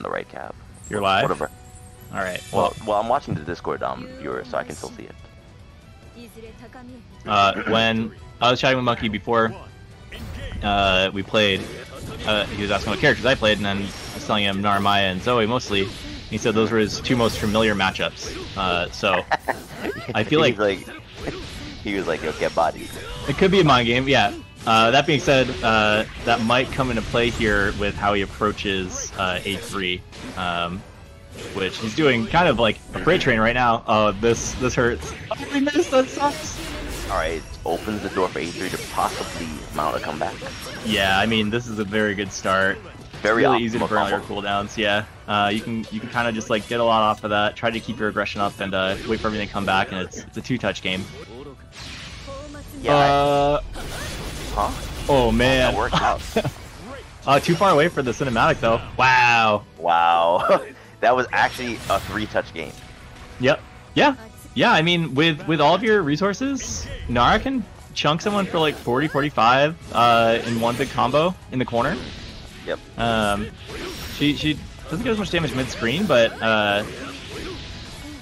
the right cab. You're live? Whatever. Alright. Well, I'm watching the Discord viewer, so I can still see it. When I was chatting with Monkey before we played, he was asking what characters I played, and then I was telling him Narmaya and Zoe mostly. He said those were his two most familiar matchups. So I feel like he was like, "Yo, get bodied." It could be a mind game, yeah. That being said, that might come into play here with how he approaches A3, which he's doing kind of like a freight train right now. Oh, this hurts. Oh, we missed. That sucks. All right, opens the door for A3 to possibly mount a comeback. Yeah, I mean this is a very good start. Very really easy to burn all your cooldowns. Yeah, you can kind of just like get a lot off of that. Try to keep your aggression up and wait for everything to come back, and it's a two-touch game. Yeah. Huh? Oh man. That worked out. Too far away for the cinematic though. Wow. Wow. That was actually a three-touch game. Yep. Yeah. Yeah. I mean, with all of your resources, Nara can chunk someone for like 40, 45 in one big combo in the corner. Yep. She doesn't get as much damage mid-screen, but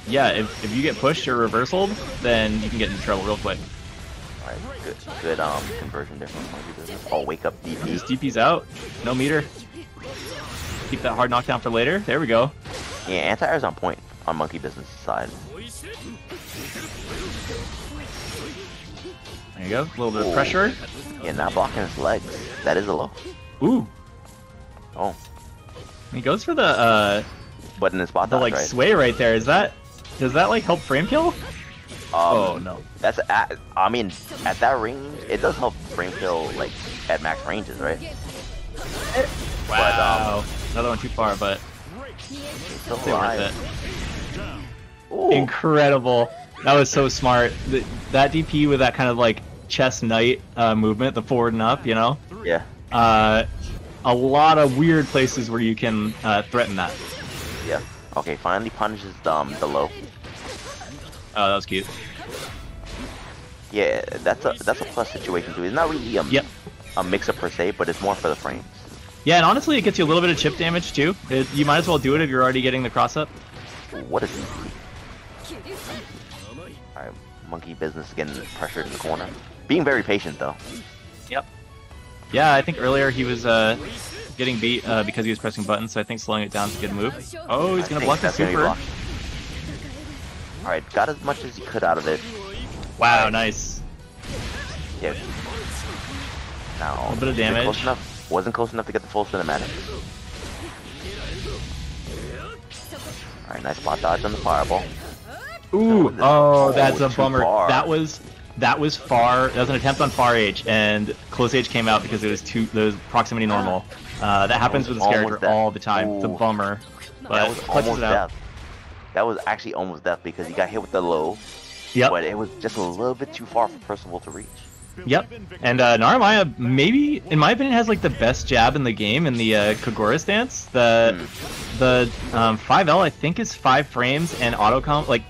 yeah, if you get pushed or reversaled, then you can get into trouble real quick. Good conversion there from MonkeyBizness. Oh, wake up DP. Just DP's out. No meter. Keep that hard knockdown for later. There we go. Yeah, anti-air's on point on MonkeyBizness side. There you go. A little bit of pressure. Yeah, not blocking his legs. That is a low. Ooh. Oh. He goes for the But in the spot like right? sway right there. Does that like help frame kill? Oh no. That's I mean, at that range, it does help frame kill like at max ranges, right? Wow. But, another one too far, but still it's worth it. Ooh. Incredible. That was so smart. That DP with that kind of like chest knight movement, the forward and up, you know? Yeah. A lot of weird places where you can threaten that. Yeah. Okay, finally punishes the low. Oh, that was cute. Yeah, that's a plus situation too. It's not really a mix-up per se, but it's more for the frames. Yeah, and honestly, it gets you a little bit of chip damage too. You might as well do it if you're already getting the cross up. What is DP? Alright, MonkeyBizness getting pressured in the corner. Being very patient though. Yep. Yeah, I think earlier he was getting beat because he was pressing buttons, so I think slowing it down is a good move. Oh, he's gonna block the super. Alright, got as much as he could out of it. Wow, nice. Yeah. Now, a little bit of damage. Wasn't close enough to get the full cinematic. Alright, nice spot dodge on the fireball. Ooh, oh, that's a bummer. Far. That was far. That was an attempt on far H, and close H came out because it was proximity normal. That happens with this character all the time. Ooh. It's a bummer. But that was almost death. That was actually almost death because he got hit with the low. Yep. But it was just a little bit too far for Percoval to reach. Yep. And Narmaya, maybe, in my opinion, has like the best jab in the game in the Kagura stance. The 5L, I think, is 5 frames and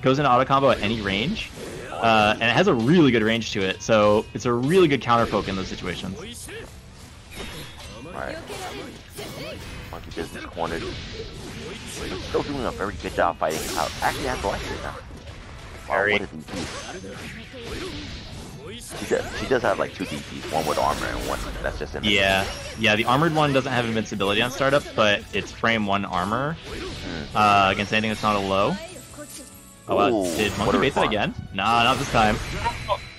goes into auto combo at any range. And it has a really good range to it, so it's a really good counter poke in those situations. Alright. MonkeyBizness cornered. He's still doing a very good job fighting out. Actually, I have to like it now. Very. What is DP? She does have like 2 DPs, one with armor and one that's just in. Yeah, the armored one doesn't have invincibility on startup, but it's frame 1 armor against anything that's not a low. Oh wow, did Monkey bait that again? Nah, not this time.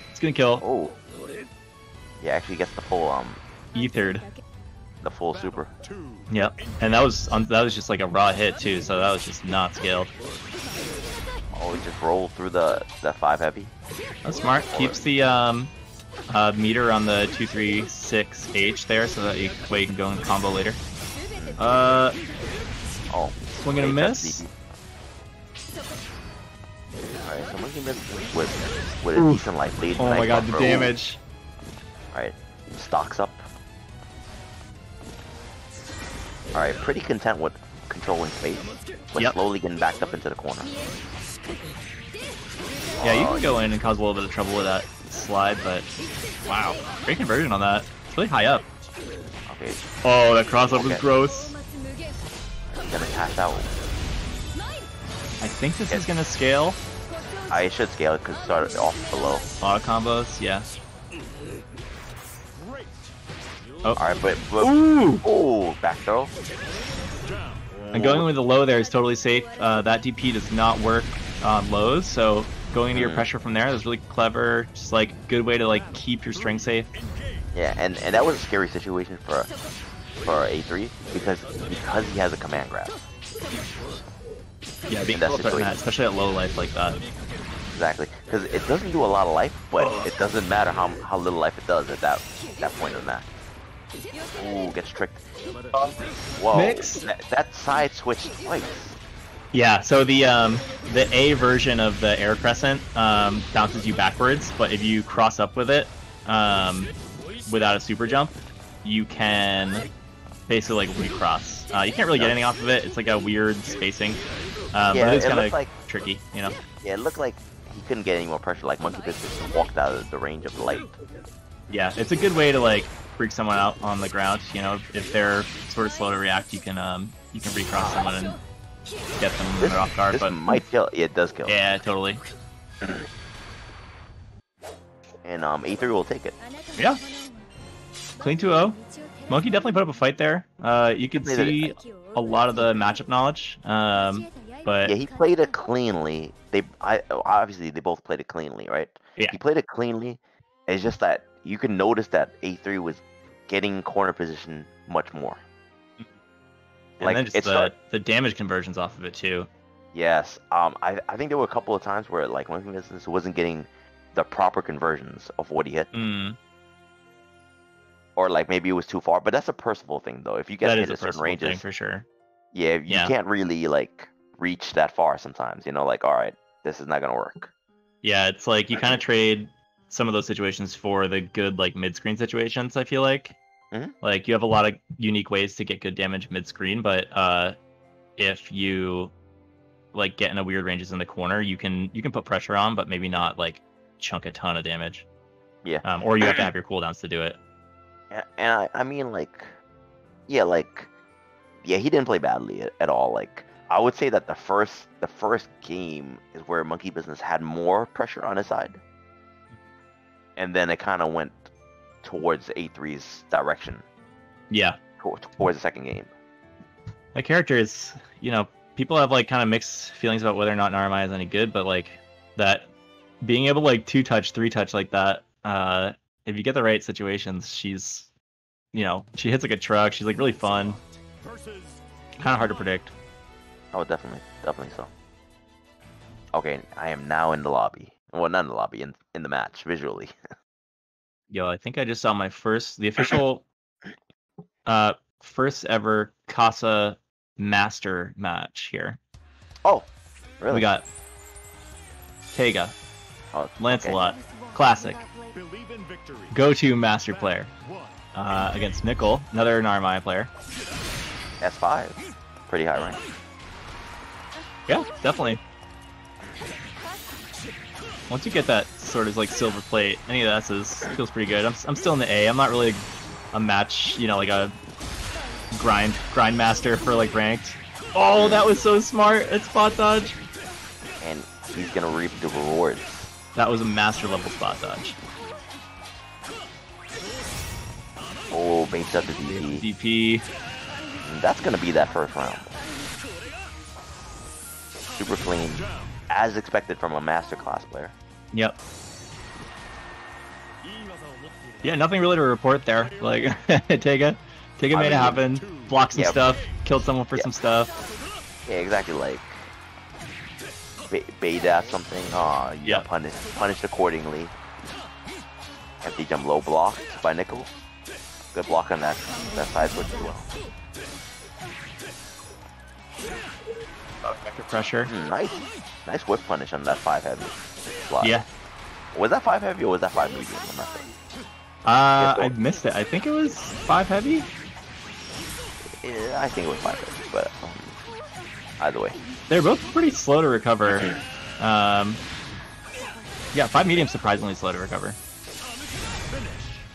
It's gonna kill. Oh. Yeah, actually gets the full ethered. The full super. Yep, and that was just like a raw hit too, so that was just not scaled. Oh, he just rolled through the 5 heavy. That's smart. Keeps the meter on the 236H there, so that way you can go in combo later. Oh, swing and a miss. Alright, so MonkeyBizness with a decent light lead. Oh my god, the damage. Alright, stocks up. Alright, pretty content with controlling space, but slowly getting backed up into the corner. Yeah, you can go in and cause a little bit of trouble with that slide, but wow, great conversion on that. It's really high up. Okay. Oh, that cross up was gross. gonna cash out. I think this is gonna scale. I should scale it because it started off below. Auto combos, yeah. Oh. Alright, but Ooh! Oh, back throw. And going with the low there is totally safe. That DP does not work on lows, so going into your pressure from there is really clever. Just like good way to like keep your string safe. Yeah, and that was a scary situation for A3 because he has a command grab. Yeah, being able to put that, especially at low life like that. Exactly, because it doesn't do a lot of life, but it doesn't matter how little life it does at that point of the match. Ooh, gets tricked. Whoa, Mix. That side switched twice. Yeah, so the A version of the air crescent bounces you backwards, but if you cross up with it without a super jump, you can basically like recross. You can't really get anything off of it. It's like a weird spacing, but it's kind of like tricky, you know. Yeah, it looked like he couldn't get any more pressure. Like MonkeyBizness walked out of the range of the light. Yeah, it's a good way to like freak someone out on the ground. You know, if they're sort of slow to react, you can recross someone and get them when they're off guard. This but might kill. Yeah, it does kill. Yeah, totally. And A3 will take it. Yeah. Clean 2-0. Monkey definitely put up a fight there. You could see a lot of the matchup knowledge. But yeah, he played it cleanly. Obviously they both played it cleanly, right? Yeah. He played it cleanly. It's just that you can notice that A3 was getting corner position much more. And like then just the damage conversions off of it too. Yes. I think there were a couple of times where like MonkeyBizness wasn't getting the proper conversions of what he hit. Or like maybe it was too far, but that's a personal thing though. If you get hit at certain ranges, thing for sure. Yeah, you can't really like reach that far sometimes. You know, like all right, this is not gonna work. Yeah, it's like you kind of trade some of those situations for the good like mid-screen situations. I feel like, like you have a lot of unique ways to get good damage mid-screen, but if you like get in a weird ranges in the corner, you can put pressure on, but maybe not like chunk a ton of damage. Yeah. Or you have to have your cooldowns to do it. And I mean like, he didn't play badly at all. Like I would say that the first game is where MonkeyBizness had more pressure on his side, and then it kind of went towards A3's direction. Yeah. Towards the second game. My character is, people have like kind of mixed feelings about whether or not Narmaya is any good, but like that being able to like 2-touch, 3-touch like that, if you get the right situations, she's, she hits like a truck. She's like really fun. Kind of hard to predict. Oh, definitely so. Okay, I am now in the lobby. Well, not in the lobby, in the match visually. Yo, I think I just saw the official, first ever Casa Master match here. Oh, really? We got Teiga, Lancelot, classic, go-to master player, against Nickle, another Narmaya player. S5, pretty high rank. Yeah, definitely. Once you get that sort of like silver plate, any of the S's feels pretty good. I'm still in the A. I'm not really a match, like a grind master for like ranked. Oh, that was so smart. It's spot dodge. And he's gonna reap the rewards. That was a master level spot dodge. Oh, baits up the DP. DP. That's gonna be that first round. Super clean, as expected from a masterclass player. Yep. Yeah, nothing really to report there. Like, Teiga made it happen, blocked some stuff, killed someone for some stuff. Yeah, exactly. Like, bait at something. Punished accordingly. Empty jump low blocked by Nickle. Good block on that side switch as well. Vector pressure. Nice whip punish on that 5 heavy slot. Yeah. Was that 5 heavy or was that 5 medium? I'm not sure. I missed it. I think it was 5 heavy. Yeah, I think it was 5 heavy, but either way. They're both pretty slow to recover. Yeah, 5 medium surprisingly slow to recover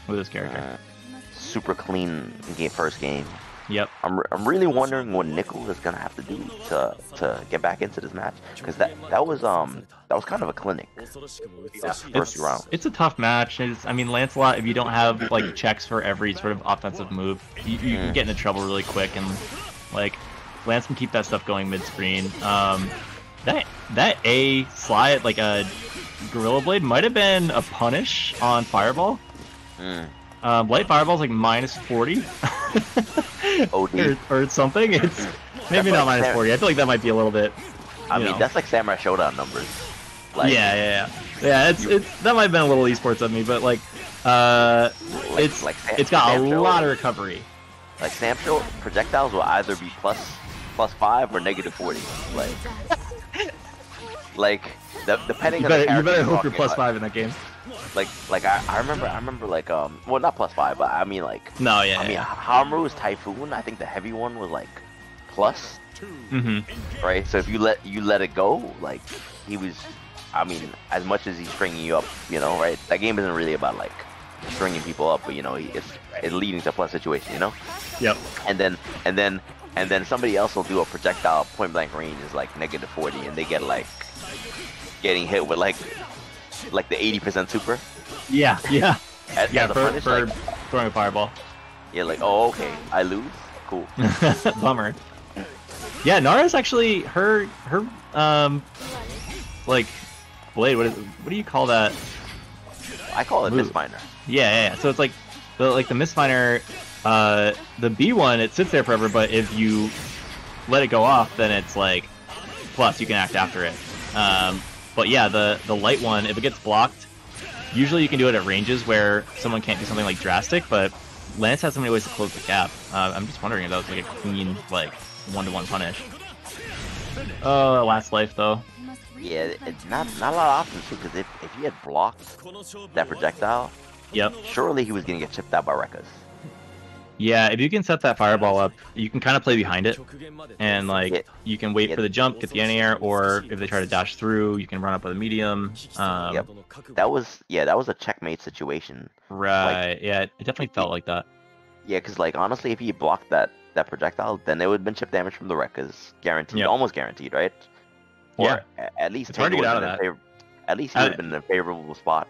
with this character. Super clean first game. Yep. I'm really wondering what Nickle is gonna have to do to get back into this match, because that was kind of a clinic. Yeah. First round. It's a tough match. I mean, Lancelot, if you don't have like checks for every sort of offensive move, you can get into trouble really quick, and like Lance can keep that stuff going mid-screen. That A slide, like a Gorilla Blade, might have been a punish on Fireball. Light Fireball's like -40. OD. or something. It's maybe not -40. I feel like that might be a little bit. I mean, that's like Samurai Showdown numbers. Like, yeah. It's that might have been a little esports of me, but like, it's got a lot of recovery. Like Sam Show projectiles will either be +5 or -40. Like depending on the character. You better hope you're +5 in that game. Like I remember like well, not +5, but I mean like no, yeah. I mean Haru's Typhoon, I think the heavy one was like plus. Right, so if you let it go, like he was, I mean, as much as he's stringing you up, you know, right? That game isn't really about like stringing people up, but you know, it's leading to a plus situation, you know. Yep. And then somebody else will do a projectile point blank range is like -40, and they get like getting hit with like the 80% super. Yeah. For throwing a fireball. Yeah, like, oh, okay, I lose. Cool. Bummer. Yeah, Nara's actually her like blade. What do you call that? I call it Mistminer. Yeah. So it's like the Mistminer. The B one, it sits there forever, but if you let it go off, then it's like plus you can act after it. But yeah, the light one, if it gets blocked, usually you can do it at ranges where someone can't do something like drastic, but Lance has so many ways to close the gap. I'm just wondering if that was like a clean, like, 1-to-1 punish. Oh, last life though. Yeah, it's not a lot of options too, because if he had blocked that projectile, yep, surely he was gonna get chipped out by Rekkas. Yeah, if you can set that fireball up, you can kind of play behind it, and like you can wait for the jump, get the anti-air, or if they try to dash through, you can run up with a medium. Yep. That was a checkmate situation. Right. Like, yeah, it definitely felt like that. Yeah, because like honestly, if he blocked that projectile, then it would have been chip damage from the Rekkas, guaranteed, almost guaranteed, right? Or at least it's hard to get out of that. At least he would have been in a favorable spot,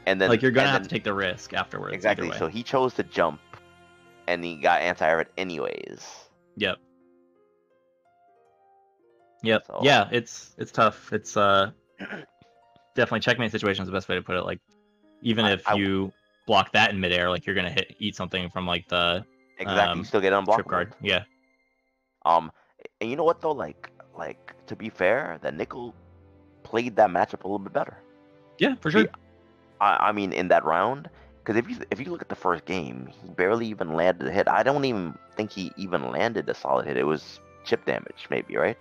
and then like you're gonna have to take the risk afterwards. Exactly. So he chose to jump, and he got anti-air anyways. Yep. So, yeah, it's tough. It's definitely checkmate situation is the best way to put it. Like even if you block that in midair, like you're gonna eat something from like the you still get unblocked. Trip guard. Yeah. And you know what though, like to be fair, that Nickle played that matchup a little bit better. Yeah, for sure. I mean, in that round, because if you look at the first game, he barely even landed a hit. I don't even think he even landed a solid hit. It was chip damage, maybe, right?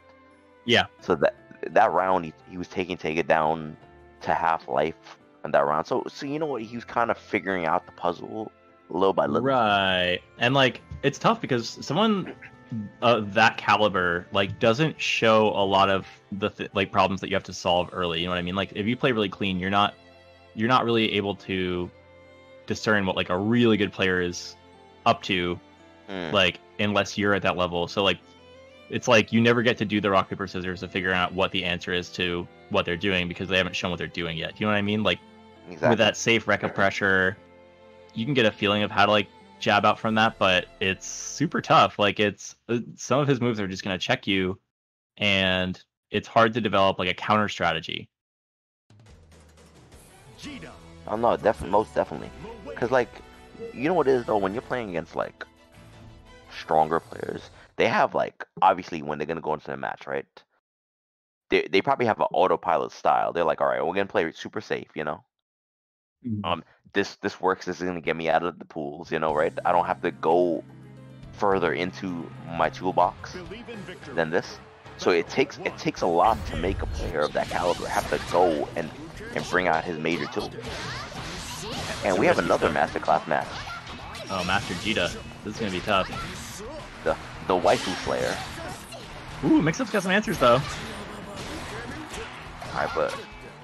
Yeah. So that round, he was taking Teiga down to half life in that round. So you know what? He was kind of figuring out the puzzle little by little. Right. And like it's tough because someone of that caliber like doesn't show a lot of the like problems that you have to solve early. You know what I mean? Like if you play really clean, you're not really able to discern what like a really good player is up to, like unless you're at that level. So like it's like you never get to do the rock paper scissors to figure out what the answer is to what they're doing because they haven't shown what they're doing yet. You know what I mean? Like with that safe Rekka pressure, you can get a feeling of how to like jab out from that, but it's super tough. Like it's some of his moves are just going to check you, and it's hard to develop like a counter strategy. Oh no, most definitely. Because like, you know what it is though, when you're playing against like stronger players, they have like obviously when they're gonna go into the match, right? They probably have an autopilot style. They're like, all right, we're gonna play super safe, you know. This works. This is gonna get me out of the pools, you know, right? I don't have to go further into my toolbox than this. So it takes a lot to make a player of that caliber have to go and bring out his major tool. And we have another masterclass match. Oh, Master Djeeta. This is gonna be tough. The waifu slayer. Ooh, Mixup's got some answers though. Alright, but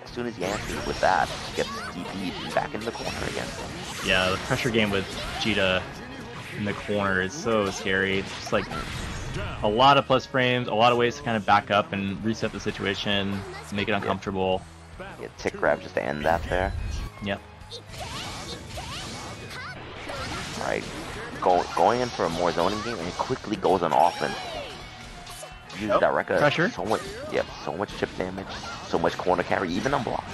as soon as he answers with that, he gets DP'd back in the corner again. Yeah, the pressure game with Djeeta in the corner is so scary. It's just like a lot of plus frames, a lot of ways to kind of back up and reset the situation, make it uncomfortable. Yeah, tick grab just to end that there. Yep. Alright, going in for a more zoning game, and it quickly goes on offense. Uses that record. Pressure. So much, yep, so much chip damage, so much corner carry, even on block.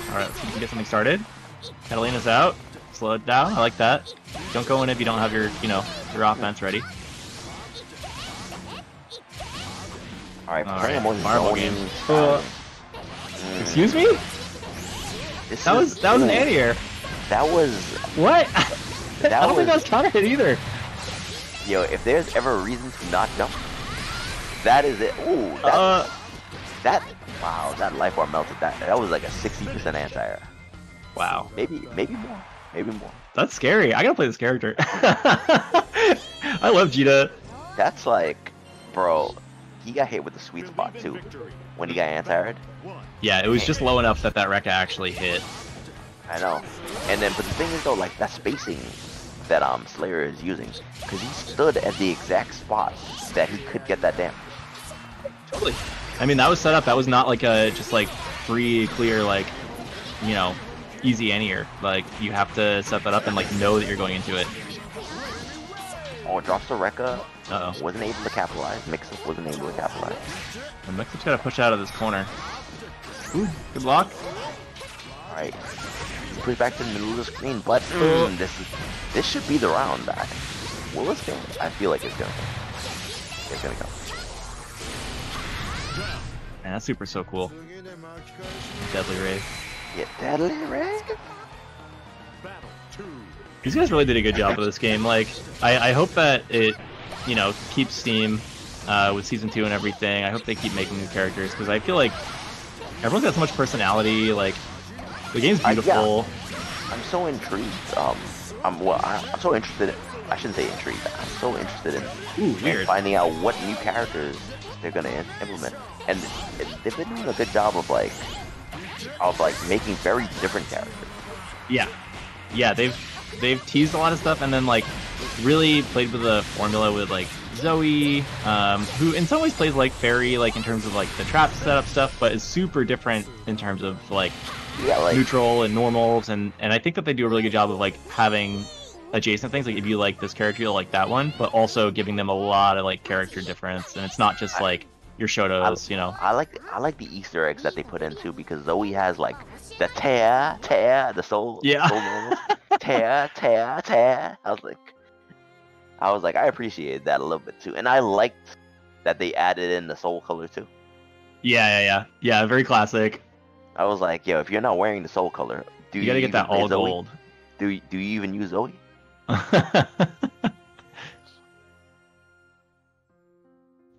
Alright, let's see if we can get something started. Catalina's out. Slow it down. I like that. Don't go in if you don't have your, your offense ready. Alright, playing Alright, more Marvel zoning game. style. Excuse me? That was an anti-air. That was... What? That I don't think that was was counter hit either. Yo, if there's ever a reason to not jump, that is it. Ooh, that wow, that life bar melted. That was like a 60% anti-air. Wow. Maybe more. Maybe more. That's scary. I gotta play this character. I love Djeeta. That's like, bro, he got hit with the sweet spot too when he got anti-aired. Yeah, it was just low enough that Rekka actually hit. I know. And then, but the thing is though, like that spacing that Slayer is using, because he stood at the exact spot that he could get that damage. Totally. I mean, that was set up. That was not like a just like free, clear, like, easy anti-air. Like, you have to set that up and like know that you're going into it. Oh, drops the Rekka. Uh-oh. Wasn't able to capitalize. Mixup wasn't able to capitalize. And Mixup's gotta push out of this corner. Ooh, good block. Alright. Push back to the middle of the screen, but this should be the round. Will this game? I feel like it's gonna go. It's gonna go. Man, that super's so cool. Deadly Ray. Yeah, Deadly Ray. These guys really did a good job with this game. Like, I hope that it, keeps steam with Season 2 and everything. I hope they keep making new characters, because I feel like everyone's got so much personality. Like, the game's beautiful. I'm so intrigued. I'm so interested. I shouldn't say intrigued. I'm so interested in finding out what new characters they're gonna implement. And they've been doing a good job of making very different characters. Yeah, they've teased a lot of stuff, and then like really played with the formula with like Zoe, who in some ways plays like Fairy, like in terms of like the trap setup stuff, but is super different in terms of like neutral and normals, and I think that they do a really good job of like having adjacent things. Like if you like this character, you'll like that one, but also giving them a lot of like character difference, and it's not just like your Shotos, I like the Easter eggs that they put in too, because Zoe has like the tear, the soul, tear. I was like, I appreciated that a little bit too, and I liked that they added in the soul color too. Yeah, very classic. I was like, yo, if you're not wearing the soul color, you gotta get that all gold. Do you even use Zoe?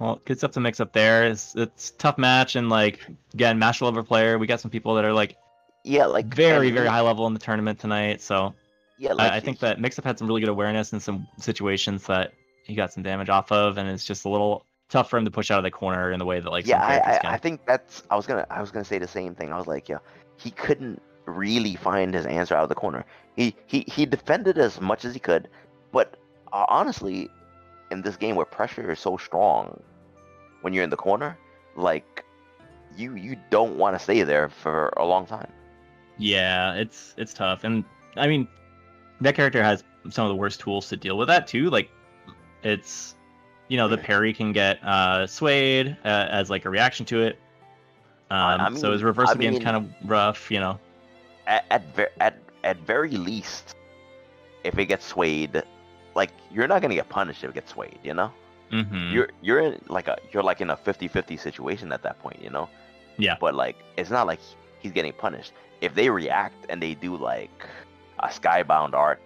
Well, good stuff to mix up there. It's a tough match, and like again, master level player. We got some people that are like very high level in the tournament tonight. So I think that Mixup had some really good awareness in some situations that he got some damage off of, and it's just a little tough for him to push out of the corner in the way that like I think that's I was gonna say the same thing. I was like, yeah, he couldn't really find his answer out of the corner. He defended as much as he could, but honestly, in this game where pressure is so strong when you're in the corner, like you don't want to stay there for a long time. Yeah, it's tough, and I mean that character has some of the worst tools to deal with that too. Like it's the parry can get swayed as like a reaction to it. So his reversal game's kind of rough, At very least, if it gets swayed, like you're not gonna get punished if it gets swayed, Mm-hmm. You're in like in a 50-50 situation at that point, Yeah. But like it's not like he's getting punished. If they react and they do like a skybound art,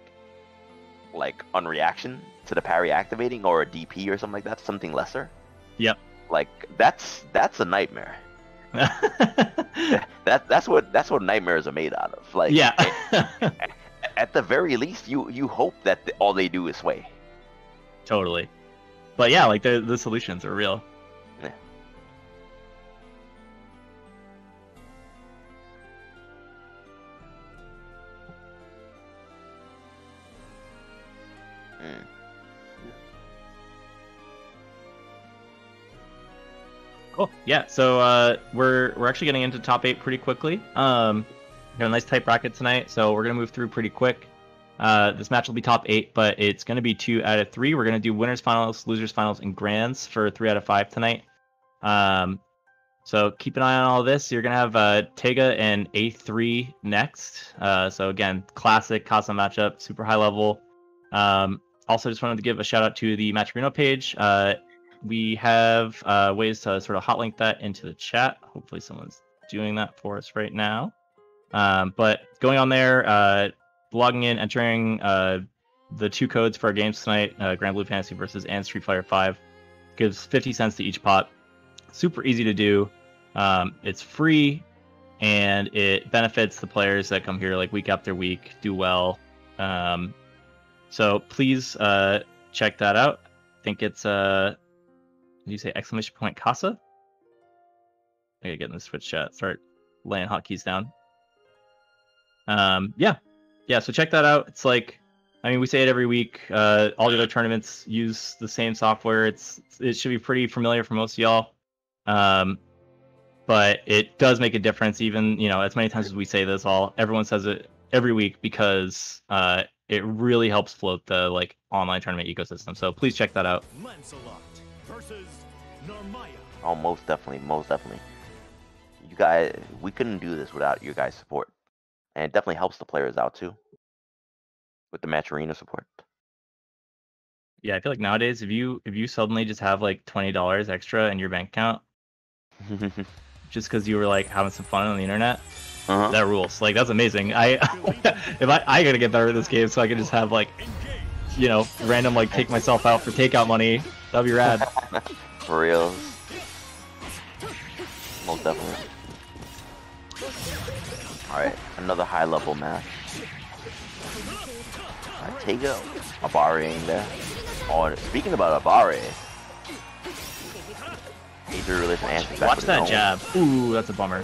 like on reaction to the parry activating, or a DP or something like that, something lesser. Yep. Like that's a nightmare. that's what nightmares are made out of. Like at the very least, you hope that all they do is sway. Totally. But yeah, like the solutions are real. Yeah. Mm. Cool. Yeah. So we're actually getting into top 8 pretty quickly. Got a nice tight bracket tonight, so we're gonna move through pretty quick. This match will be top 8, but it's gonna be 2 out of 3. We're gonna do winners finals, losers finals, and grands for 3 out of 5 tonight. So keep an eye on all this. You're gonna have Teiga and A3 next. So again, classic Casa matchup, super high level. Also, just wanted to give a shout out to the Match Reno page. We have ways to sort of hotlink that into the chat. Hopefully someone's doing that for us right now. But going on there, logging in, entering the 2 codes for our games tonight, Granblue Fantasy versus and Street Fighter 5, gives 50 cents to each pot. Super easy to do. It's free, and it benefits the players that come here like week after week, do well. So please check that out. I think it's did you say exclamation point Casa? I gotta get in the Switch chat. Start laying hotkeys down. Yeah. So check that out. It's like, I mean, we say it every week. All the other tournaments use the same software. It should be pretty familiar for most of y'all. But it does make a difference. Even as many times as we say this, everyone says it every week because it really helps float the online tournament ecosystem. So please check that out. Lancelot versus Narmaya. Oh, most definitely, most definitely. You guys, we couldn't do this without your guys' support, and it definitely helps the players out too with the Match Arena support. Yeah, I feel like nowadays, if you suddenly just have like $20 extra in your bank account, just because you were like having some fun on the internet, that rules. Like, that's amazing. I gotta get better at this game so I can just have random take myself out for takeout money. That'd be rad. For real. Most definitely. Alright, another high level match. Alright, Teiga, Abare in there. Oh, speaking about Abare, watch that jab. Ooh, that's a bummer.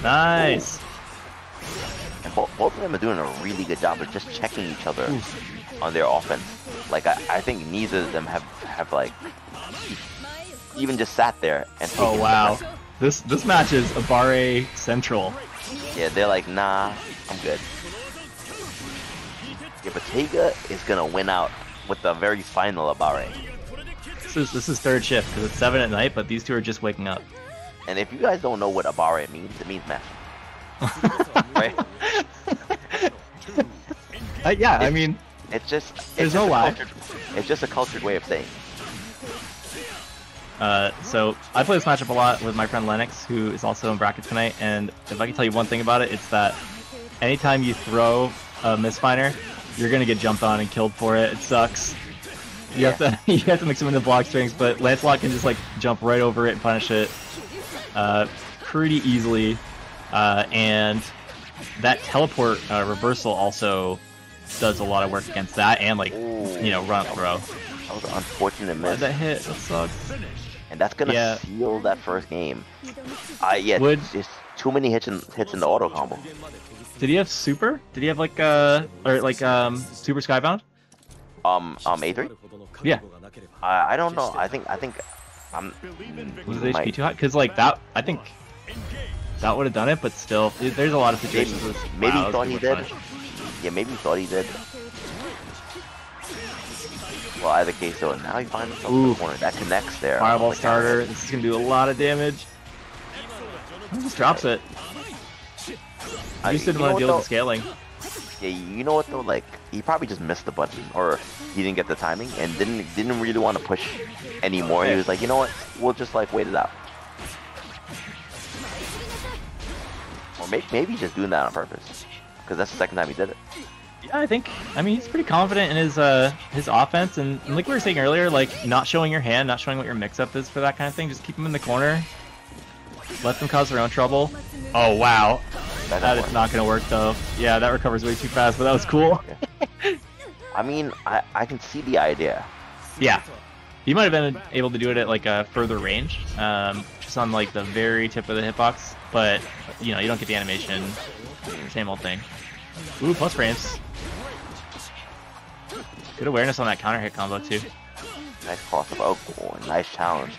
Nice. And both of them are doing a really good job of just checking each other on their offense. Like, I think neither of them have like even just sat there and taken. Oh wow, this match is Abare central. Yeah, they're like, nah, I'm good. Yeah, but Teiga is gonna win out with the very final Abare. This is third shift because it's 7 at night, but these two are just waking up. And if you guys don't know what Abare means, it means match. Right? Yeah, I mean, it's just it's just a cultured way of saying. So I play this matchup a lot with my friend Lennox, who is also in bracket tonight, and if I can tell you one thing about it, it's that anytime you throw a misfiner, you're gonna get jumped on and killed for it. It sucks. You have to mix them into block strings, but Lancelot can just jump right over it and punish it pretty easily. And that teleport reversal also does a lot of work against that, and run up throw. That was an unfortunate miss. That hit, that sucks. And that's gonna seal that first game. Just too many hits in the auto combo. Did he have super? Did he have super skybound? A3? Yeah. I don't know. I think was his HP too high? Because that, I think that would have done it, but still, there's a lot of situations. Maybe he thought he did. Yeah, maybe he thought he did. Well, either case, though, now he finds himself in the corner. That connects there. Fireball starter. This is gonna do a lot of damage. He just drops it. I just didn't want to deal with the scaling. Yeah, you know what though? He probably just missed the button, or he didn't get the timing, and didn't really want to push anymore. He was like, you know what? We'll just wait it out. Or maybe he's just doing that on purpose, because that's the second time he did it. Yeah, I mean, he's pretty confident in his offense, and like we were saying earlier, not showing your hand, not showing what your mix-up is for that kind of thing. Just keep them in the corner. Let them cause their own trouble. Oh wow. That is not going to work, though. Yeah, that recovers way too fast, but that was cool. I mean, I can see the idea. Yeah. You might have been able to do it at, a further range, just on, the very tip of the hitbox, but, you don't get the animation. Same old thing. Ooh, plus frames. Good awareness on that counter hit combo too. Nice crossover. Oh, nice challenge.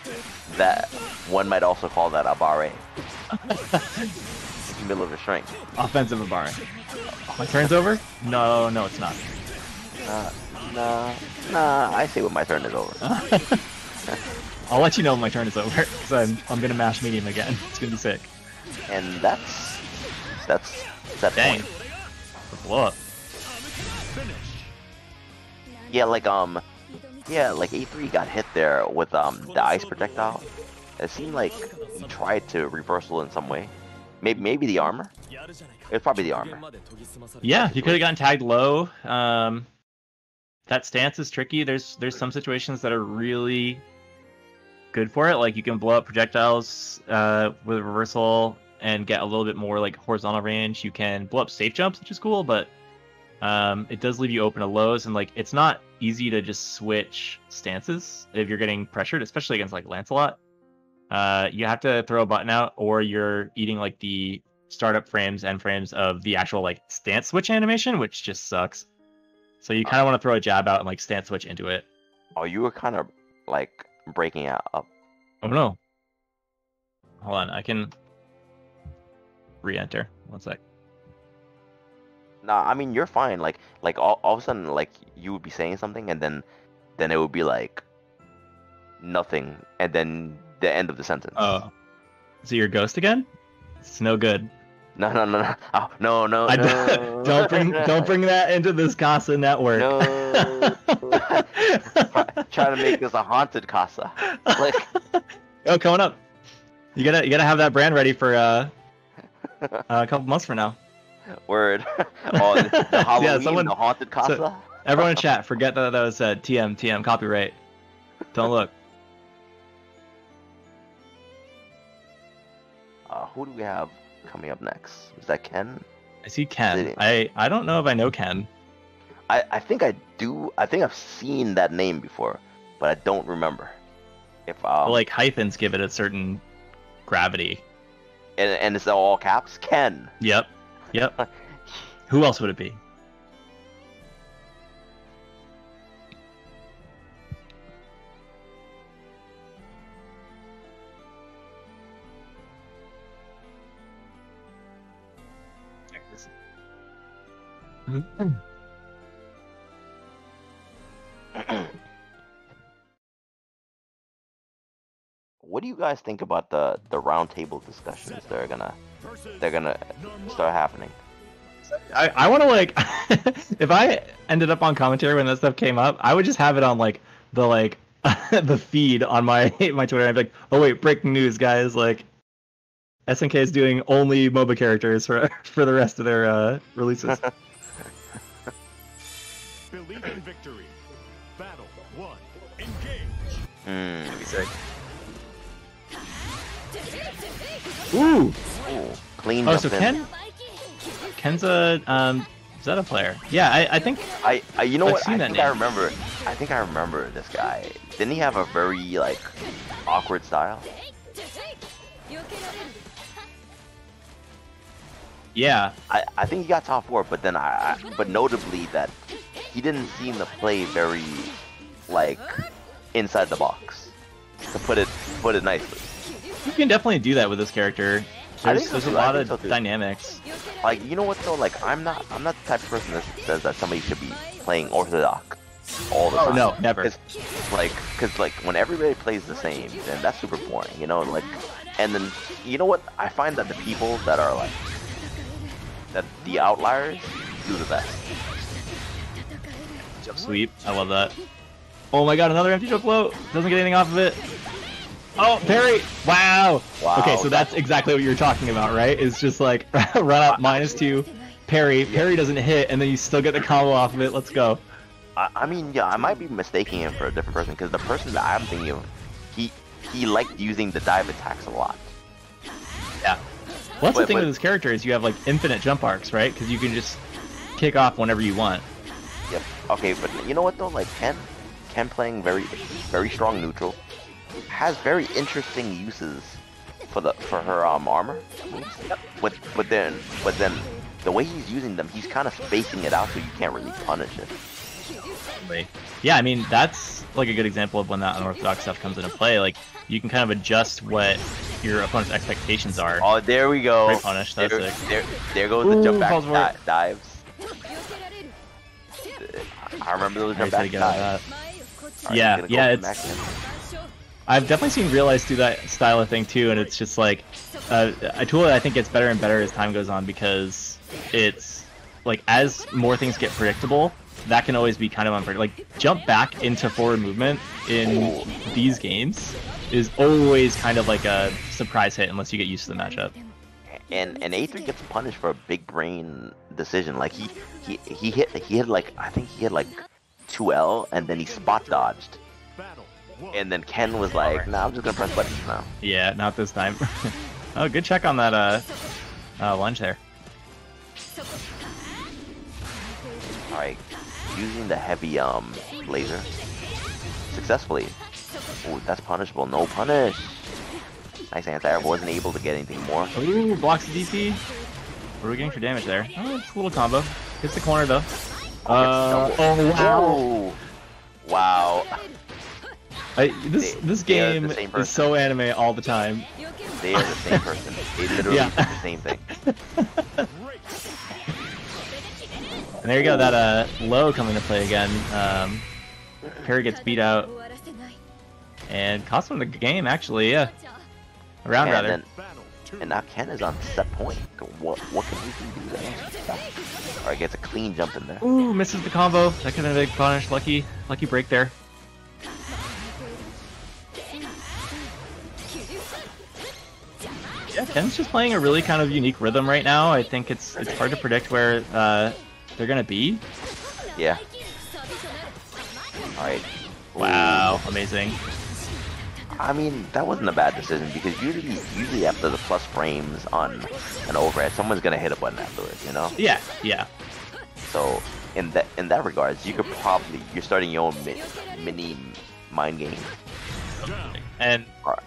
That one might also call that a barre. Middle of the strength. Offensive Abare. My turn's over? No, no, it's not. Nah. I say when my turn is over. I'll let you know when my turn is over, because I'm gonna mash medium again. It's gonna be sick. And that's that Dang. point. The blow up. Yeah, like A3 got hit there with the ice projectile. It seemed like he tried to reversal in some way. Maybe the armor. It's probably the armor. Yeah, you could have gotten tagged low. That stance is tricky. There's some situations that are really good for it. Like you can blow up projectiles with reversal and get a little bit more like horizontal range. You can blow up safe jumps, which is cool, but it does leave you open to lows, and like it's not easy to just switch stances if you're getting pressured, especially against like Lancelot. You have to throw a button out, or you're eating like the startup frames and frames of the actual like stance switch animation, which just sucks. So you kind of want to throw a jab out and like stance switch into it. Oh, you were kind of like breaking out up. Oh no. Hold on, I can re-enter. One sec. Nah, I mean you're fine. Like all of a sudden like you would be saying something and then it would be like nothing and then the end of the sentence. Oh. So you're ghost again? It's no good. No. Oh, no. Don't bring that into this Casa network. No. Trying to make this a haunted Casa. Like oh, coming up. You gotta have that brand ready for a couple months from now. Word. Oh, the Halloween, the haunted Casa. So, everyone in chat, forget that was TM copyright. Don't look. Who do we have coming up next? Is that Ken? I see Ken. I don't know if I know Ken. I think I do. I think I've seen that name before, but I don't remember. If Well, like hyphens give it a certain gravity. And it's all caps. Ken. Yep. Who else would it be? What do you guys think about the round table discussions that are gonna start happening? I want to like if I ended up on commentary when that stuff came up, I would just have it on like the feed on my Twitter. I'd be like, oh wait, breaking news, guys! Like SNK is doing only MOBA characters for the rest of their releases. Believe in victory. Battle 1. Engage. That'd be sick. Ooh, Clean. oh, so Ken's a Zeta player. Yeah, I think you know I've what? seen that name. I think I remember this guy. Didn't he have a very like awkward style? Yeah. I think he got top 4, but then but notably that he didn't seem to play very like inside the box. To put it nicely. You can definitely do that with this character. There's a lot of dynamics. Like, you know what though? Like, I'm not the type of person that says that somebody should be playing orthodox all the time. Oh no, never. Cause when everybody plays the same, then that's super boring. You know, like, and then you know what? I find that the people that are like the outliers do the best. Jump sweep. I love that. Oh my god, another empty jump low. Doesn't get anything off of it. Oh, parry! Wow! Okay, so that's exactly what you're talking about, right? It's just like, run up, -2, parry doesn't hit, and then you still get the combo off of it, let's go. I mean, yeah, I might be mistaking him for a different person, because the person that I'm thinking of, he liked using the dive attacks a lot. Yeah. Well, that's the thing with this character, is you have, like, infinite jump arcs, right? Because you can just kick off whenever you want. Yep. Okay, but you know what, though? Like, Ken playing very strong neutral, has very interesting uses for her armor. But then the way he's using them, he's kind of spacing it out so you can't really punish it. Yeah, I mean, that's like a good example of when that unorthodox stuff comes into play. Like, you can kind of adjust what your opponent's expectations are. Oh, there we go. Great punish, that's sick. There goes the jump falls back dives. I remember those jump back dives. Right, yeah, it's... I've definitely seen Real Ice do that style of thing too, and it's just like a tool that I think gets better and better as time goes on, because it's like as more things get predictable, that can always be kind of unpredictable. Like, jump back into forward movement in these games is always kind of like a surprise hit unless you get used to the matchup. And A3 gets punished for a big brain decision. Like he hit like, I think he hit like 2L and then he spot dodged. And then Ken was like, nah, I'm just gonna press buttons now. Yeah, not this time. Oh, good check on that lunge there. Alright, using the heavy laser successfully. Ooh, that's punishable. No punish. Nice anti-air. Wasn't able to get anything more. Ooh, blocks the DP. What are we getting for damage there? Oh, it's a little combo. Hits the corner though. Oh wow! Wow. This game is so anime all the time. They are the same person. They literally do the same thing. And there you go, that low coming to play again. Perry gets beat out. And cost him the game, actually, yeah. A round, rather. And now Ken is on set point. What can we do there? Alright, gets a clean jump in there. Ooh, misses the combo. That could have been a big punish. Lucky break there. Yeah, Ken's just playing a really kind of unique rhythm right now. I think it's hard to predict where they're gonna be. Yeah. Alright. Wow, amazing. I mean, that wasn't a bad decision, because usually after the plus frames on an overhead, someone's gonna hit a button afterwards, you know? Yeah, yeah. So in that regards, you could probably, you're starting your own mini mind game. And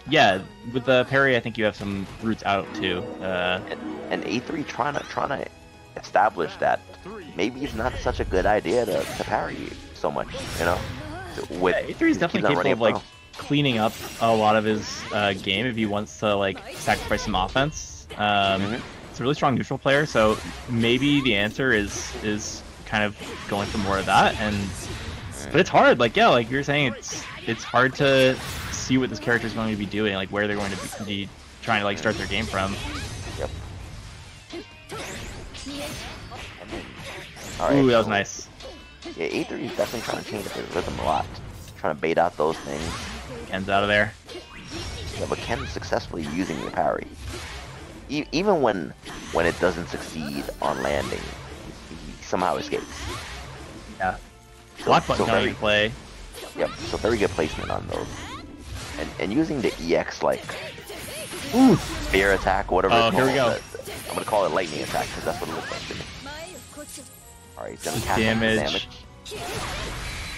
yeah, with the parry, I think you have some routes out too. And A3 trying to establish that maybe it's not such a good idea to parry so much, you know? With A3 is definitely capable of like cleaning up a lot of his game if he wants to like sacrifice some offense. It's a really strong neutral player, so maybe the answer is kind of going for more of that. But it's hard, like like you were saying, it's hard to see what this character is going to be doing, like where they're going to be trying to like start their game from. Yep. Ooh, that was nice. Yeah, A3 is definitely trying to change up his rhythm a lot. Trying to bait out those things. Ken's out of there. Yeah, but Ken's successfully using the parry. Even when it doesn't succeed on landing, he somehow escapes. Yeah. Block button coming into play. Yep, so very good placement on those. And using the EX, like, spear attack, whatever it's called. Here we go. I'm gonna call it lightning attack, because that's what it looks like to me. Alright, he's gonna cast damage.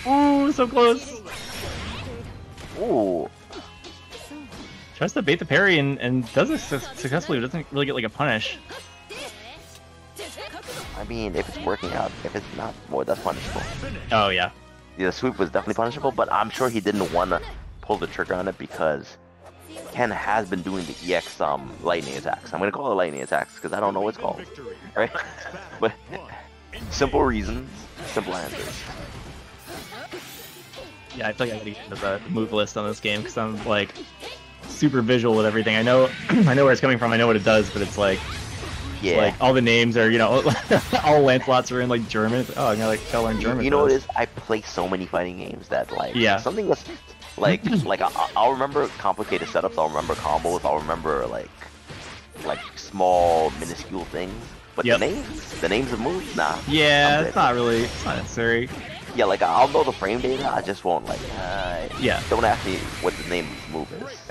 Ooh, so close. Ooh. Tries to bait the parry and does it successfully, but doesn't really get like a punish. I mean, if it's working out, if it's not, well, that's punishable. Oh, yeah. Yeah, the sweep was definitely punishable, but I'm sure he didn't want to pull the trigger on it because Ken has been doing the EX lightning attacks. I'm going to call it lightning attacks because I don't know what it's called. Right? But simple reasons, simple answers. Yeah, I feel like I gotta get into the move list on this game because I'm like super visual with everything. I know where it's coming from, I know what it does, but it's like, yeah, like all the names are, all Lancelots are in like German. Oh, I'm gonna like learn German. You know what it is? I play so many fighting games that like something that's like I'll remember complicated setups, I'll remember combos, I'll remember like small minuscule things. But the names of moves, nah. Yeah, it's not necessary. Yeah, like I'll know the frame data, I just won't like. Don't ask me what the name of the move is.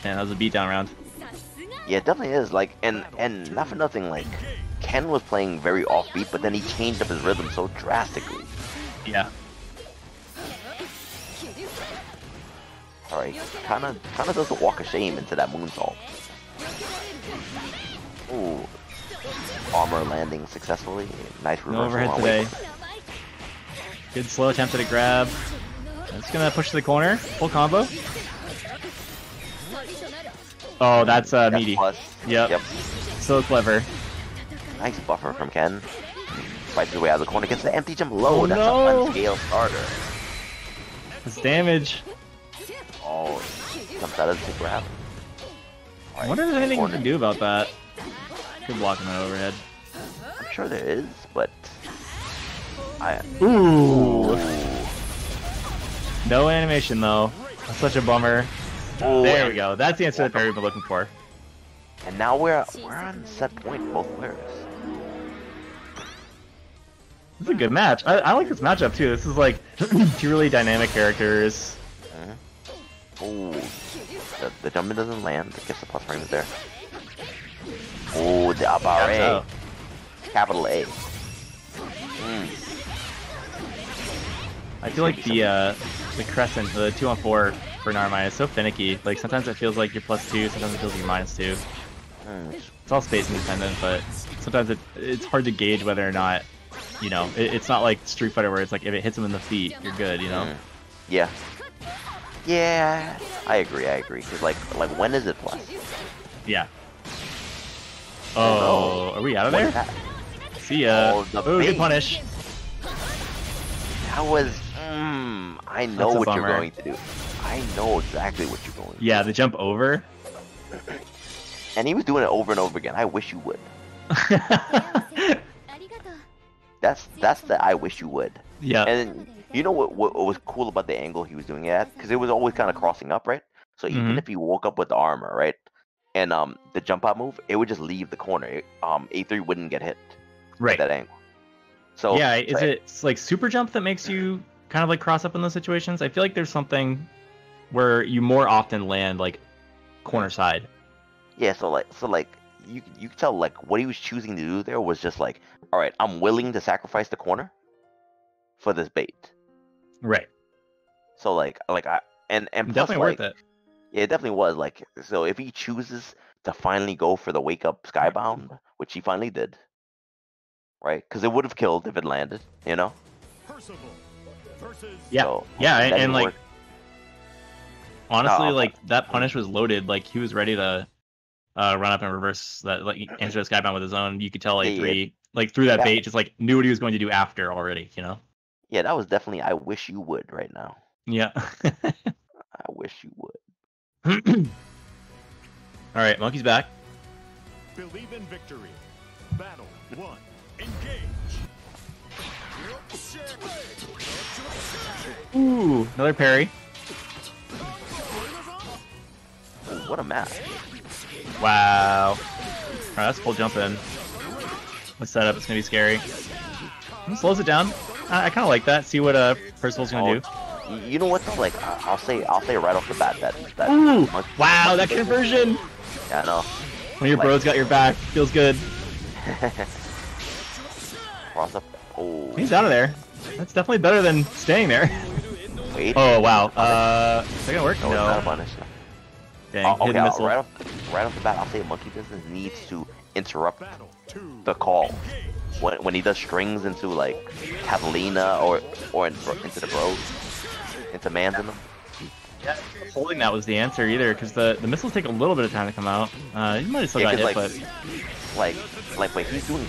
Man, that was a beatdown round. Yeah, it definitely is. Like, and not for nothing, like Ken was playing very offbeat, but then he changed up his rhythm so drastically. Yeah. All right, kind of does a walk of shame into that moonsault. Ooh. armor landing successfully. Nice reversal. No overhead on today. Wake. Good slow attempt at a grab. It's gonna push to the corner. Full combo. Oh, that's meaty. Plus. Yep. So clever. Nice buffer from Ken. Fights his way out of the corner. Gets the empty jump low. Oh, That's no. an unscaled starter. That's damage. Oh, jumps out of the grab. I wonder if there's anything you can do about that. Good blocking that overhead. I'm sure there is, but Ooh. No animation though. That's such a bummer. Oh, There we go. That's the answer that Perry's been looking for. And now we're on set point, both players. This is a good match. I like this matchup too. This is like two really dynamic characters. Oh, the jumping doesn't land. It gets the plus frames there. Oh, the up A. So. Capital A. I feel like the crescent, the 2-on-4 for Narmaya is so finicky. Like sometimes it feels like you're +2, sometimes it feels like you're -2. It's all space independent, but sometimes it's hard to gauge whether or not, you know, it's not like Street Fighter where it's like if it hits him in the feet, you're good, you know? Yeah. Yeah, I agree. Cause like when is it plus? Yeah. Oh, are we out of there? See ya. Oh, Ooh, good punish. That was. I know That's a what bummer. you're going to do. I know exactly what you're going to do. Yeah, the jump over. And he was doing it over and over again. I wish you would. That's the I wish you would. Yeah. And you know what was cool about the angle he was doing it at? Because it was always kind of crossing up, right? So even if he woke up with the armor, right? And the jump out move, it would just leave the corner. A3 wouldn't get hit. Right. At that angle. So yeah, is it like super jump that makes you kind of like cross up in those situations? I feel like there's something where you more often land like corner side. Yeah, so like you can tell like what he was choosing to do there was just like, all right, I'm willing to sacrifice the corner for this bait. Right. So like I and plus, definitely like, worth it. Yeah, it definitely was. Like, so if he chooses to finally go for the wake up skybound, which he finally did, right? Because it would have killed if it landed, you know. Yeah, So, yeah, that and didn't like work. honestly, No, like that punish was loaded. Like he was ready to run up and reverse that, like answer the skybound with his own. You could tell like three, like through that bait, just like knew what he was going to do after already. You know. Yeah, that was definitely. I wish you would right now. Yeah. I wish you would. All right, Monkey's back. Believe in victory. Battle 1. Engage. Ooh, another parry. Ooh, what a match. Wow. All right, that's full jump in. The setup is gonna be scary. Slows it down. I kind of like that. See what Percival's gonna do. You know what though? Like I'll say right off the bat that Ooh! Wow, that conversion! Yeah, I know. When your bro's got your back, feels good. Cross up. Oh. He's out of there. That's definitely better than staying there. Wait. Oh wow. Is that gonna work? No, it's not a punish. Dang, hidden Okay, missile. right off the bat, I'll say MonkeyBizness needs to interrupt the call when he does strings into like Catalina or into the bros, into mans in them. Yeah, holding that was the answer either, because the missiles take a little bit of time to come out. You might have still got hit, like, but like he's doing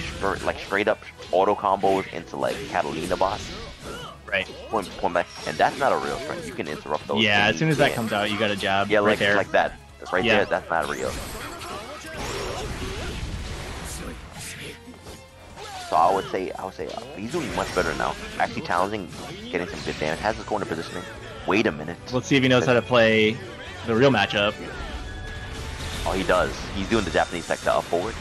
straight up auto combos into like Catalina bots. right. Point back, and that's not a real string. You can interrupt those. Yeah, as soon as that comes out, you got a jab. Yeah, right there. like that. Right Yeah. there. That's not real. So I would say he's doing much better now. Actually challenging, getting some good damage. Has his corner positioning. Wait a minute. Let's see if he knows how to play the real matchup. Oh, he does. He's doing the Japanese tech to up forward.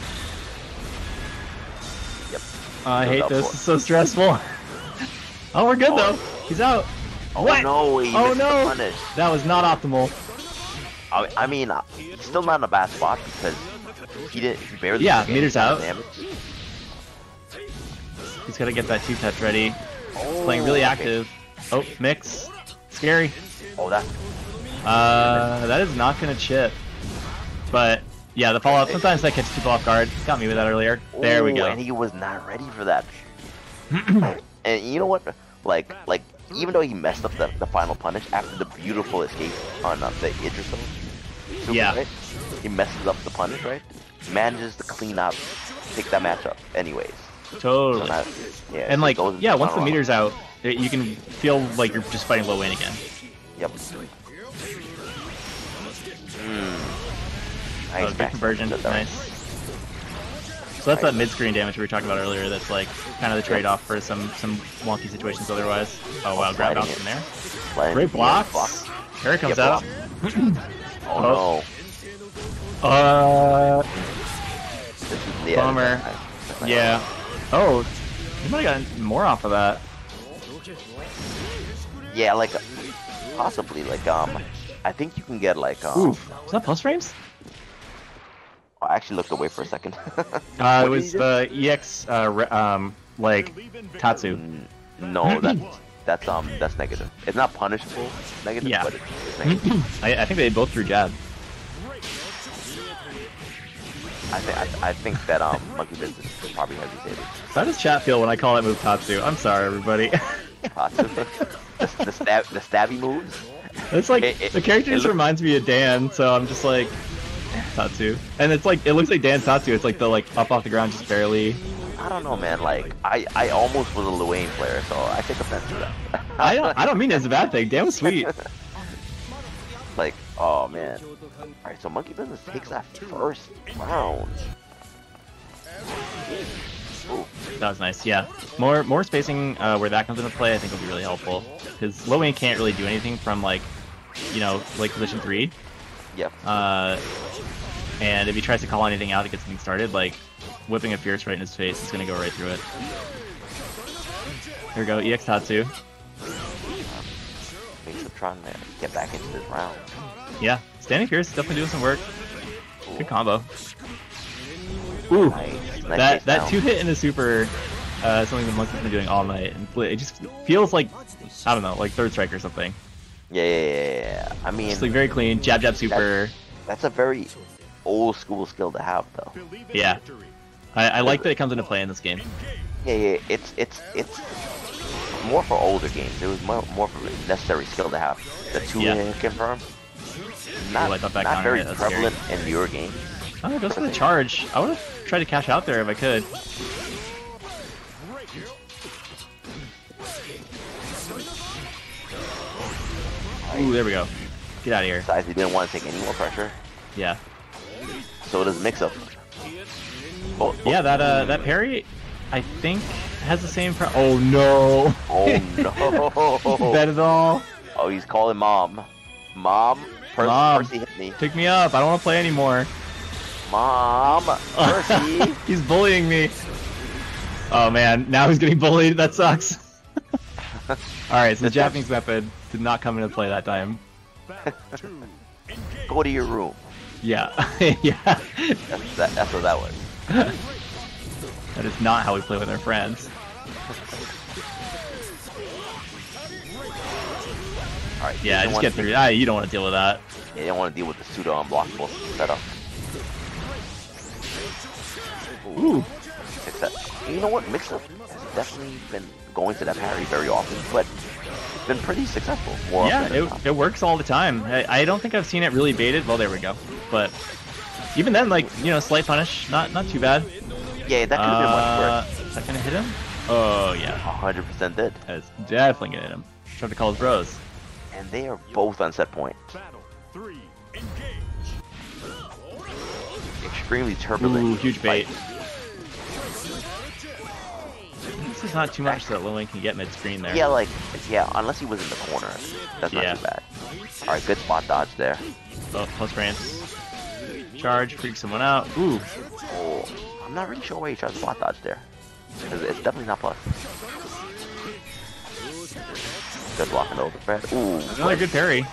Yep. I hate Up this. forward. It's so stressful. Oh, we're good though. He's out. Oh What? no! He Oh missed the no! punish. That was not optimal. I mean, he's still not in a bad spot because he barely. Yeah, took any meters out. damage. He's got to get that 2-touch ready. He's playing really active. Oh, mix. Scary. Oh, that. That is not gonna chip. But Yeah, the follow-up, sometimes that catches people off guard. Got me with that earlier. There we Ooh, go. And he was not ready for that. And you know what? Like, even though he messed up the final punish after the beautiful escape on the Idrisil, Yeah. right? He messes up the punish, right? Manages to clean up, take that matchup anyways. Totally. So yeah, And so like, goes into yeah, the once the final round. meter's out, you can feel like you're just fighting Lowain again. Yep. Oh, Nice good conversion. Nice. So that's that mid-screen damage we were talking about earlier. That's like kind of the trade-off for some wonky situations otherwise. Oh wow, grab bounce from there. Great blocks. Here it comes out. Oh Uh, no. This is the bummer. That's not yeah. Oh, you might have gotten more off of that. Yeah, like possibly like I think you can get like Ooh, was that plus frames? I actually looked away for a second. It was the EX like Tatsu. No, that's negative. It's not punishable negative, Yeah. but it's negative. I think they both threw jab. I think that MonkeyBizness probably has these aided. How does chat feel when I call that move Tatsu? I'm sorry, everybody. the stabby moves. It's like It the character just looks- reminds me of Dan, so I'm just like Tatsu. And it's like it looks like Dan Tatsu. It's like the like up off the ground just barely. I don't know, man. Like I almost was a Lowain player, so I take offense to that. I don't mean it as a bad thing. Dan was sweet. Like, oh man. Alright, so MonkeyBizness takes that first round. Ooh. That was nice. Yeah, more spacing where that comes into play, I think will be really helpful. Because Lowain can't really do anything from like, you know, like position 3. Yep. And if he tries to call anything out to get something started, like whipping a Fierce right in his face is gonna go right through it. Here we go, EX Tatsu. Mixup trying to get back into this round. Yeah, standing Fierce is definitely doing some work. Good combo. Ooh, Nice that down. 2-hit in the super, something the Monkey's been doing all night, and it just feels like, I don't know, like third strike or something. Yeah. I mean, Just like very clean, jab super. that's a very old school skill to have, though. Yeah, I like that it comes into play in this game. Yeah. It's more for older games. It was more of a necessary skill to have. The 2-hit confirm. Not, Ooh, I thought that not counter very hit, that's prevalent in newer games. Oh, it goes for the charge. I would have tried to cash out there if I could. Ooh, there we go. Get out of here. Besides, he didn't want to take any more pressure. Yeah. So does Mixup. Yeah, that parry, I think, has the same oh no! Oh no! Bet it all. Oh, he's calling mom. Mom, Mom. Percy hit me. Pick me up, I don't want to play anymore. Mom, Percy. He's bullying me. Oh man, now he's getting bullied, that sucks. Alright, so the Japanese weapon did not come into play that time. Go to your room. Yeah, yeah. That's what that was. That is not how we play with our friends. Alright. Yeah, just get through. You don't want to deal with that. Yeah, you don't want to deal with the pseudo unblockable setup. Ooh. You know what? Mixup has definitely been going to that parry very often, but it's been pretty successful. More Yeah, often than not. it works all the time. I don't think I've seen it really baited. Well, there we go. But even then, like, you know, slight punish, not too bad. Yeah, that could have been much worse. Is that gonna hit him? Oh yeah, 100% did. that's definitely gonna hit him. Try to call his bros. And they are both on set point. Battle 3, engage. Extremely turbulent. Ooh, huge bait. fight. This is not too much that Lowain can get mid-screen there. Yeah, unless he was in the corner. That's Yeah. not too bad. Alright, good spot dodge there. Oh, plus frames. Charge, freak someone out. Ooh. Oh, I'm not really sure why he tried to spot dodge there. Because it's definitely not plus. Good blocking over the Fred. Ooh. Another good parry.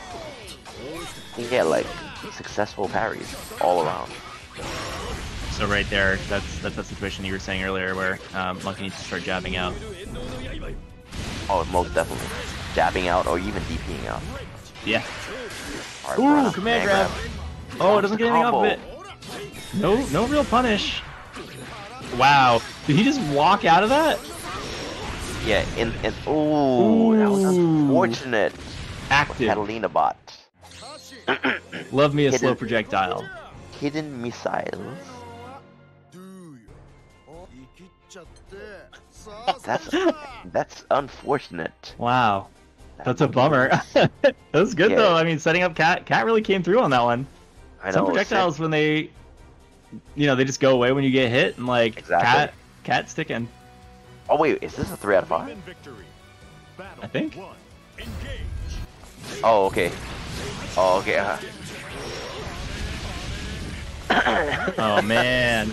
Yeah, like, successful parries all around. So right there, that's the situation you were saying earlier where Monkey needs to start jabbing out. Oh, most definitely. Jabbing out or even DPing out. Yeah. Alright, Ooh, command grab. Oh, it doesn't get anything off of it. No real punish. Wow. Did he just walk out of that? Yeah, and oh, that was Ooh. unfortunate. Active. Catalina bot. Love me a Hidden. slow projectile. Hidden missiles. That's unfortunate. Wow. That's a bummer. That was good Yeah. though. I mean, setting up Cat really came through on that one. I Some know. projectiles when they, they just go away when you get hit, and like Exactly. Cat sticking. Oh wait, is this a 3 out of 5? I think. Oh okay. Oh okay. Oh man.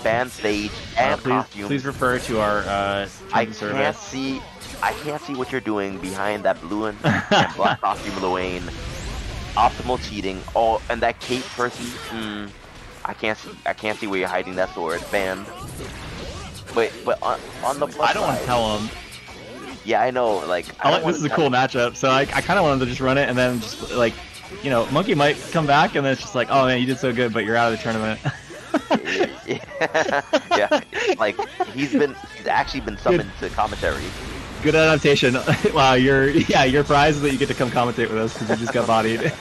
Fan stage and costume. Please refer to our I terms of can't service. see. I can't see what you're doing behind that blue and black costume, Lowain. Optimal cheating. Oh, and that cape Percy. I can't see. I can't see where you're hiding that sword. Banned. But on the plus I don't want to side- tell him. Yeah, I know. Like This is a cool matchup, so I kind of wanted to just run it and then just like, Monkey might come back and then it's just like, oh man, you did so good, but you're out of the tournament. Yeah, like he's actually been summoned to commentary. Good adaptation. Wow, your prize is that you get to come commentate with us because you just got bodied.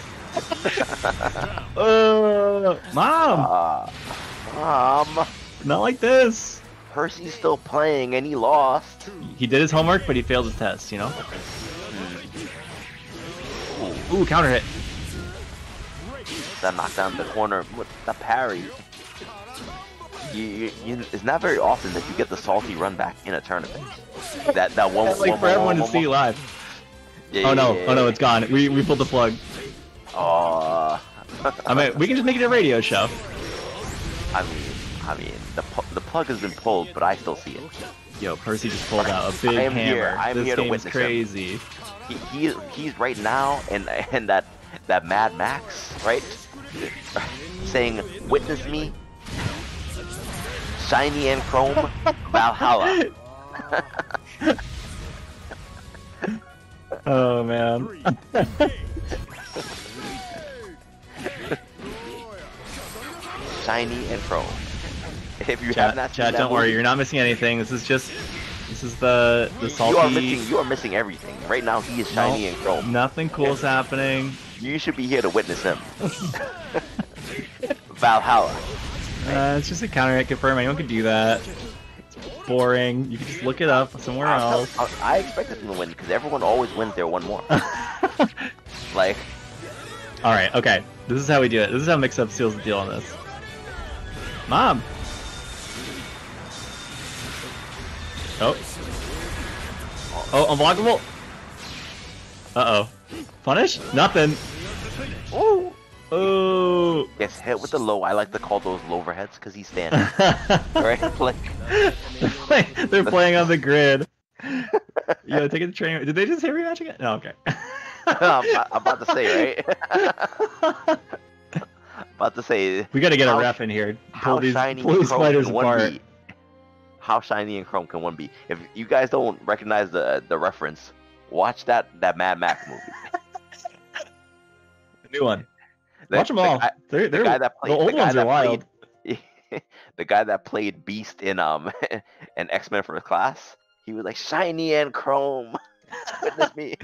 Mom, Mom, not like this. Percy's still playing and he lost. He did his homework, but he failed his test. Ooh, counter hit. That knocked down the corner with the parry. It's not very often that you get the salty run back in a tournament. That one Like for everyone to see live. Yeah, Oh no, yeah. it's gone. We pulled the plug. Oh. I mean, we can just make it a radio show. I mean, the plug has been pulled, but I still see it. Yo, Percy just pulled out a big I am hammer. here. I am This here to game's witness him. crazy. He's right now and that Mad Max, right? Saying, "Witness me, shiny and chrome, Valhalla." Oh man. Shiny and chrome. If you have Chat, not seen that don't worry, movie, you're not missing anything. This is the salty. you are missing everything. Right now, he is shiny and chrome. Nothing cool is happening. You should be here to witness him. Valhalla. It's just a counter hit confirm. Anyone can do that. It's boring. You can just look it up somewhere else. I expected him to win because everyone always wins their one more. Like, all right, okay. This is how we do it. This is how Mixup seals the deal on this. Mom. Oh. Oh, unblockable. Uh-oh. Punish? Nothing. ooh. Oh. Gets hit with the low. I like to call those loverheads because he's standing. Right? Like, They're playing on the grid. Yo, take it to training. Did they just hit rematch again? No, okay. I'm about to say, right? About to say. We gotta get a ref in here. How shiny pull these and chrome fighters can one apart. be? How shiny and chrome can one be? If you guys don't recognize the reference, watch that Mad Max movie. The new one. The- Watch them the all. guy- They're, the guy that the played old the guy ones are that wild. played the guy that played Beast in in X-Men First Class, he was like shiny and chrome. Witness me.